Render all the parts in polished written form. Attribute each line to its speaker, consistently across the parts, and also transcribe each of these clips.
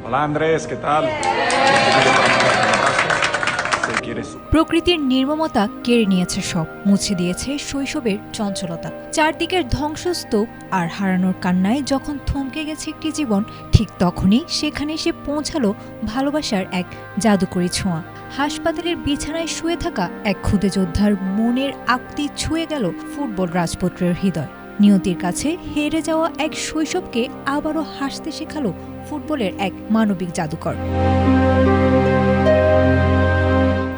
Speaker 1: Hola Andrés, ¿qué tal?
Speaker 2: প্রকৃতির নির্মমতা কেড়ে নিয়েছে সব, মুছে দিয়েছে শৈশবের চঞ্চলতা। চারদিকের ধ্বংসস্তূপ আর হারানোর কান্নায় যখন থমকে গেছে একটি জীবন, ঠিক তখনই সেখানে এসে পৌঁছালো ভালোবাসার এক জাদুকরী ছোঁয়া। হাসপাতালের বিছানায় শুয়ে থাকা এক ক্ষুদে যোদ্ধার মনের আকুতি ছুঁয়ে গেল ফুটবল রাজপুত্রের হৃদয়। নিয়তির কাছে হেরে যাওয়া এক শৈশবকে আবারও হাসতে শেখালো ফুটবলের এক মানবিক জাদুকর।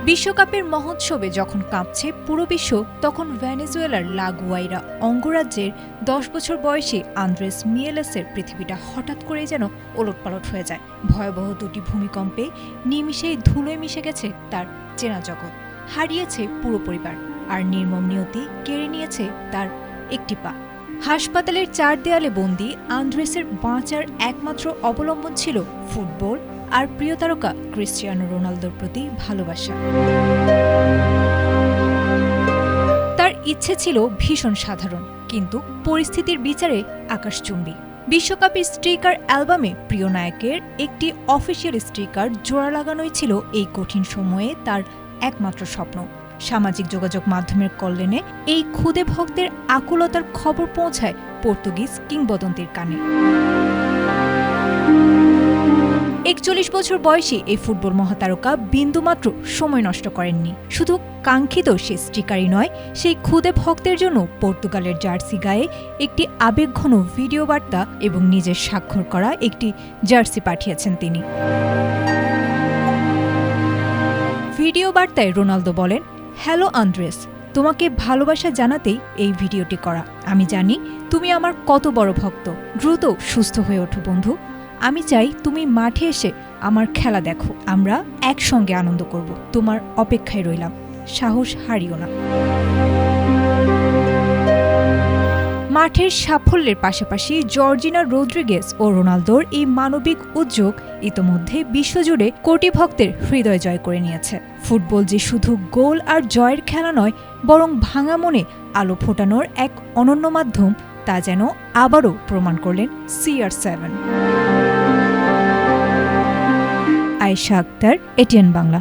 Speaker 2: বিশ্বকাপের মহোৎসবে যখন কাঁপছে পুরো বিশ্ব, তখন ভেনেজুয়েলার লা গুয়াইরা অঙ্গরাজ্যের 10 বছর বয়সী আন্দ্রেস মিয়েলেসের পৃথিবীটা হঠাৎ করেই যেন ওলটপালট হয়ে যায়। ভয়াবহ দুটি ভূমিকম্পে নিমিষেই ধুলোয় মিশে গেছে তার চেনা জগৎ, হারিয়েছে পুরো পরিবার, আর নির্মম নিয়তি কেড়ে নিয়েছে তার একটি পা। হাসপাতালের 4 দেয়ালে বন্দী আন্দ্রেসের বাঁচার একমাত্র অবলম্বন ছিল ফুটবল আর প্রিয় তারকা ক্রিস্টিয়ানো রোনালদোর প্রতি ভালোবাসা। তার ইচ্ছে ছিল ভীষণ সাধারণ, কিন্তু পরিস্থিতির বিচারে আকাশচুম্বী। বিশ্বকাপের স্টিকার অ্যালবামে প্রিয় নায়কের একটি অফিসিয়াল স্টিকার জোড়া লাগানোই ছিল এই কঠিন সময়ে তার একমাত্র স্বপ্ন। সামাজিক যোগাযোগ মাধ্যমের কল্যাণে এই ক্ষুদে ভক্তের আকুলতার খবর পৌঁছায় পর্তুগিজ কিংবদন্তির কানে। 41 বছর বয়সী এই ফুটবল মহাতারকা বিন্দুমাত্র সময় নষ্ট করেননি। শুধু কাঙ্ক্ষিত সে স্টিকারই নয়, সেই ক্ষুদে ভক্তের জন্য পর্তুগালের জার্সি গায়ে একটি আবেগঘন ভিডিও বার্তা এবং নিজের স্বাক্ষর করা একটি জার্সি পাঠিয়েছেন তিনি। ভিডিও বার্তায় রোনালদো বলেন, হ্যালো আন্দ্রেস, তোমাকে ভালোবাসা জানাতেই এই ভিডিওটি করা। আমি জানি তুমি আমার কত বড় ভক্ত। দ্রুত সুস্থ হয়ে ওঠো বন্ধু। আমি চাই তুমি মাঠে এসে আমার খেলা দেখো, আমরা একসঙ্গে আনন্দ করব। তোমার অপেক্ষায় রইলাম, সাহস হারিও না। মাঠের সাফল্যের পাশাপাশি জর্জিনা রদ্রিগেজ ও রোনালদোর এই মানবিক উদ্যোগ ইতোমধ্যে বিশ্বজুড়ে কোটি ভক্তের হৃদয় জয় করে নিয়েছে। ফুটবল যে শুধু গোল আর জয়ের খেলা নয়, বরং ভাঙা মনে আলো ফোটানোর এক অনন্য মাধ্যম, তা যেন আবারও প্রমাণ করলেন CR7। আয়েশা আক্তার, ATN বাংলা।